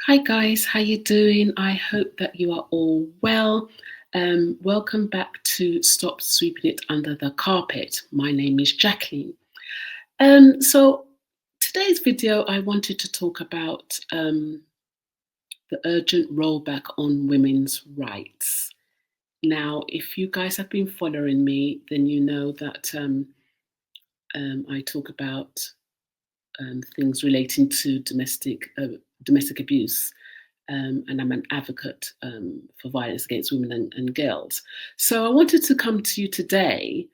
Hi guys, how you doing? I hope that you are all well. Welcome back to Stop Sweeping It Under the Carpet. My name is Jacqueline. So today's video, I wanted to talk about the urgent rollback on women's rights. Now, if you guys have been following me, then you know that I talk about things relating to domestic abuse. And I'm an advocate for violence against women and girls. So I wanted to come to you today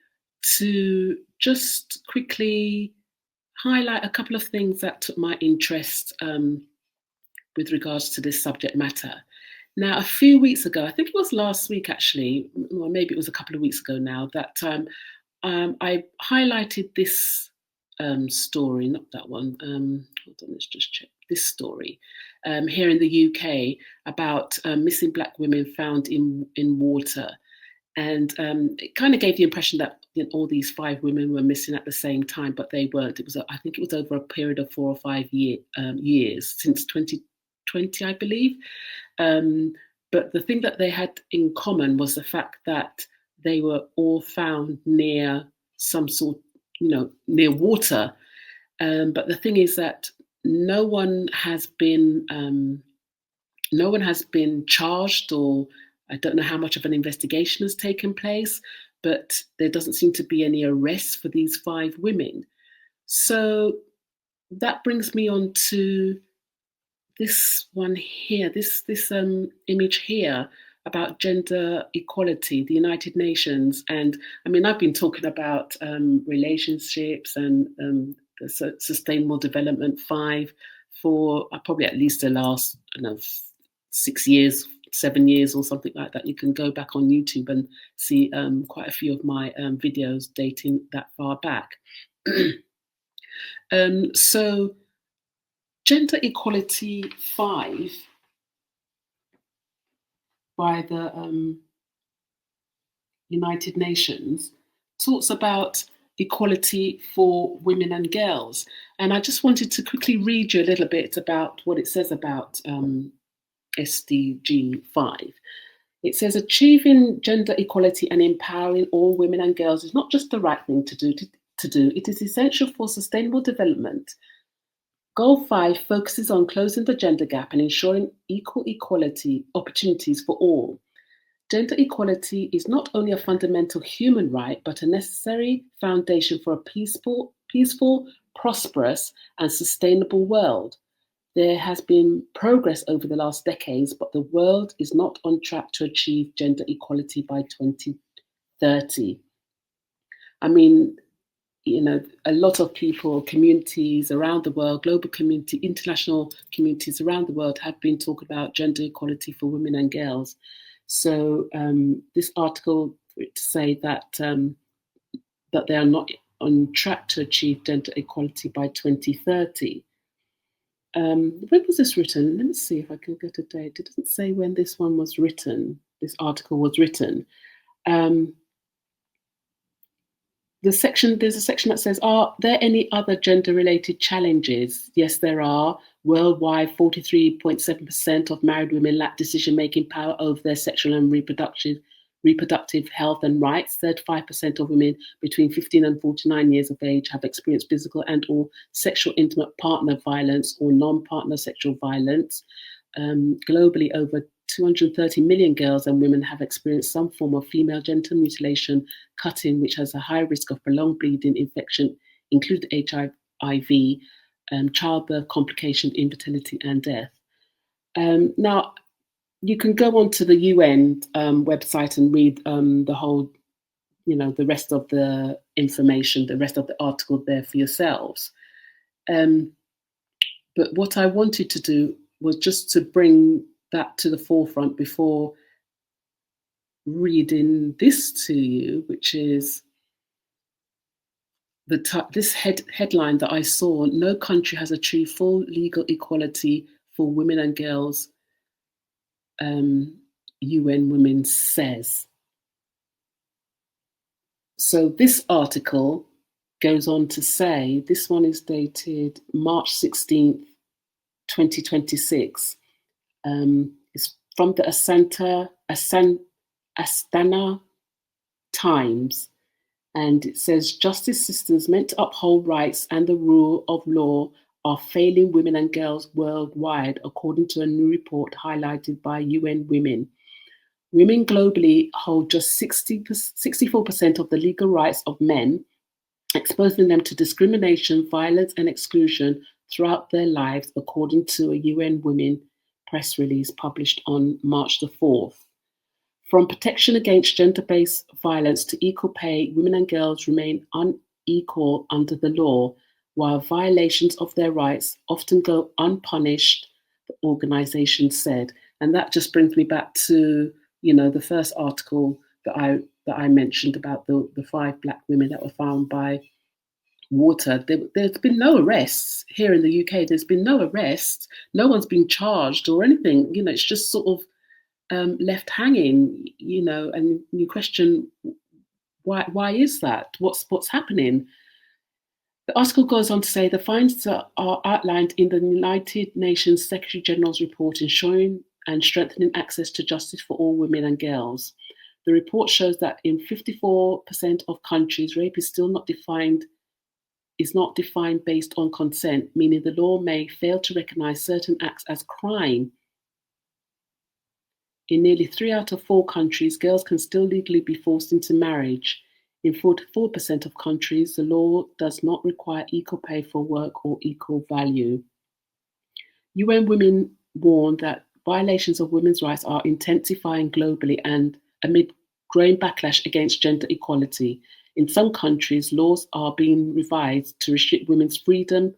to just quickly highlight a couple of things that took my interest with regards to this subject matter. Now, a few weeks ago, I think it was last week actually, or maybe it was a couple of weeks ago now, that I highlighted this story, not that one. Hold on, let's just check this story here in the UK about missing black women found in water, and it kind of gave the impression that all these 5 women were missing at the same time, but they weren't. It was, I think, it was over a period of 4 or 5 years since 2020, I believe. But the thing that they had in common was the fact that they were all found near some sort, near water. But the thing is that no one has been charged, or I don't know how much of an investigation has taken place, but there doesn't seem to be any arrests for these 5 women. So that brings me on to this one here, this image here about gender equality, the United Nations. And I mean, I've been talking about relationships and the Sustainable Development 5 for probably at least the last 6 years, 7 years or something like that. You can go back on YouTube and see quite a few of my videos dating that far back. So Gender Equality 5 by the United Nations talks about equality for women and girls. And I just wanted to quickly read you a little bit about what it says about SDG 5. It says achieving gender equality and empowering all women and girls is not just the right thing to do, it is essential for sustainable development. Goal 5 focuses on closing the gender gap and ensuring equal equality opportunities for all. Gender equality is not only a fundamental human right, but a necessary foundation for a peaceful, prosperous, and sustainable world. There has been progress over the last decades, but the world is not on track to achieve gender equality by 2030. I mean, a lot of people, communities around the world, global community, international communities around the world have been talking about gender equality for women and girls. So this article to say that that they are not on track to achieve gender equality by 2030. When was this written? Let me see if I can get a date. It doesn't say when this one was written. This article was written. There's a section that says, are there any other gender-related challenges? Yes, there are. Worldwide, 43.7% of married women lack decision-making power over their sexual and reproductive health and rights. 35% of women between 15 and 49 years of age have experienced physical and or sexual intimate partner violence or non-partner sexual violence. Globally, over 230 million girls and women have experienced some form of female genital mutilation, cutting, which has a high risk of prolonged bleeding, infection, including HIV, childbirth complications, infertility, and death. Now, you can go onto the UN website and read the whole, the rest of the information, the rest of the article there for yourselves. But what I wanted to do was just to bring that to the forefront before reading this to you, which is this headline that I saw: no country has achieved full legal equality for women and girls, UN Women says. So this article goes on to say, this one is dated March 16th, 2026. It's from the Astana Times, and it says justice systems meant to uphold rights and the rule of law are failing women and girls worldwide, according to a new report highlighted by UN Women. Women globally hold just 64% of the legal rights of men, exposing them to discrimination, violence, and exclusion throughout their lives, according to a UN Women press release published on March the 4th. From protection against gender based violence to equal pay, women and girls remain unequal under the law, while violations of their rights often go unpunished, the organization said. And that just brings me back to, the first article that I mentioned about the 5 black women that were found by water. There's been no arrests here in the UK. There's been no arrests. No one's been charged or anything. It's just sort of left hanging, and you question why is that? What's happening? The article goes on to say the findings are outlined in the United Nations Secretary General's report ensuring and strengthening access to justice for all women and girls. The report shows that in 54% of countries, rape is still not defined based on consent, meaning the law may fail to recognize certain acts as crime. In nearly 3 out of 4 countries, girls can still legally be forced into marriage. In 44% of countries, the law does not require equal pay for work or equal value. UN Women warned that violations of women's rights are intensifying globally and amid growing backlash against gender equality. In some countries, laws are being revised to restrict women's freedom,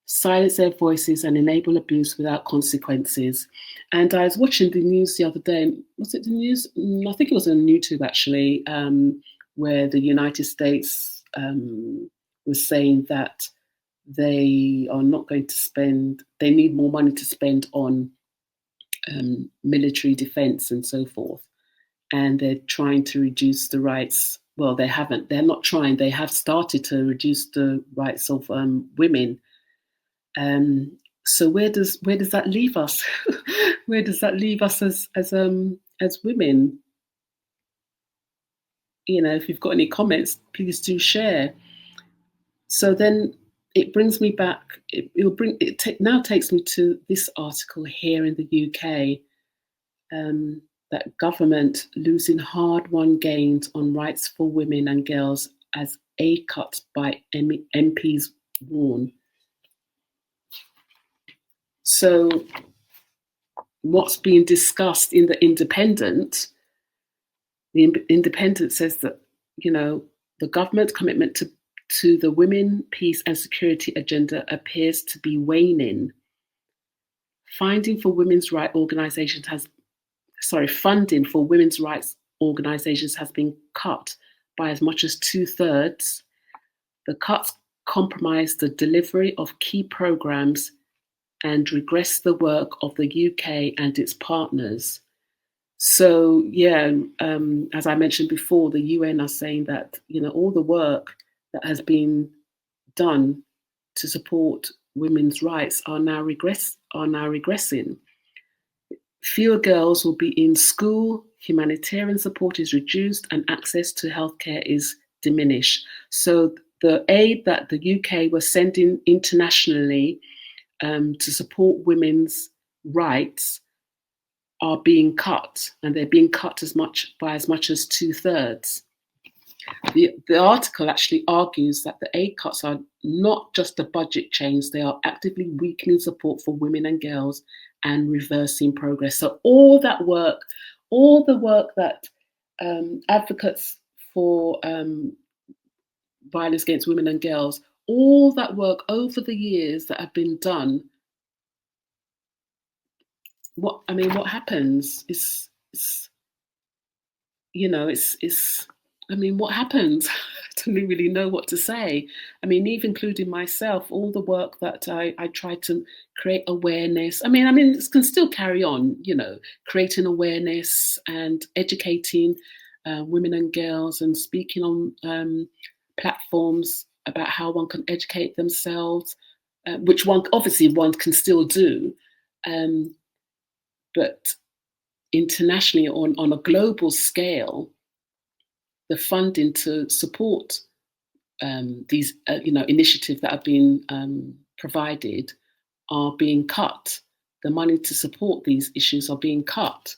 silence their voices, and enable abuse without consequences. And I was watching the news the other day. Was it the news? I think it was on YouTube actually, where the United States was saying that they are not going to spend. They need more money to spend on military defense and so forth, and they're trying to reduce the rights. Well, they haven't. They're not trying. They have started to reduce the rights of women. So where does that leave us? Where does that leave us as women? If you've got any comments, please do share. So then it brings me back. Now takes me to this article here in the UK. That government losing hard-won gains on rights for women and girls as aid cuts by MPs warn. So what's being discussed in the Independent says that, the government's commitment to the women, peace and security agenda appears to be waning. Funding for women's rights organizations has been cut by as much as 2/3. The cuts compromise the delivery of key programs and regress the work of the UK and its partners. So, as I mentioned before, the UN are saying that, all the work that has been done to support women's rights are now regressing. Fewer girls will be in school, humanitarian support is reduced, and access to healthcare is diminished. So the aid that the UK was sending internationally to support women's rights are being cut, and they're being cut by as much as 2/3. The article actually argues that the aid cuts are not just a budget change, they are actively weakening support for women and girls and reversing progress. So all the work that advocates for violence against women and girls, all that work over the years that have been done, what happens? What happens? I don't really know what to say. Even including myself, all the work that I try to create awareness. This can still carry on, creating awareness and educating women and girls and speaking on platforms about how one can educate themselves, which one can still do. but internationally, on a global scale, the funding to support these initiatives that have been provided are being cut. The money to support these issues are being cut.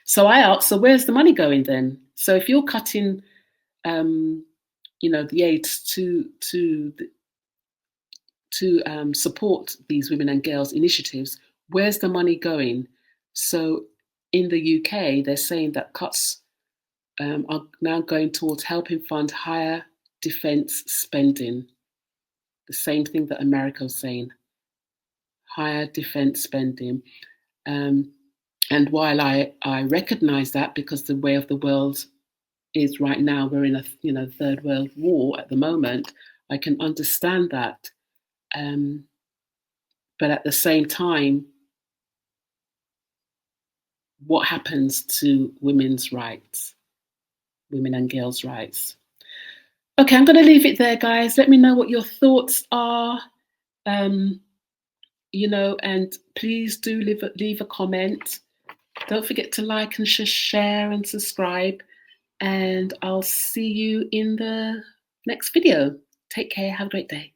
So I asked, so where's the money going then? So if you're cutting, the aid to support these women and girls initiatives, where's the money going? So in the UK, they're saying that cuts are now going towards helping fund higher defence spending. The same thing that America was saying, higher defence spending. And while I recognise that, because the way of the world is right now, we're in a third world war at the moment, I can understand that. But at the same time, what happens to women's rights, women and girls' rights? Okay, I'm going to leave it there, guys. Let me know what your thoughts are. And please do leave a comment. Don't forget to like and share and subscribe. And I'll see you in the next video. Take care. Have a great day.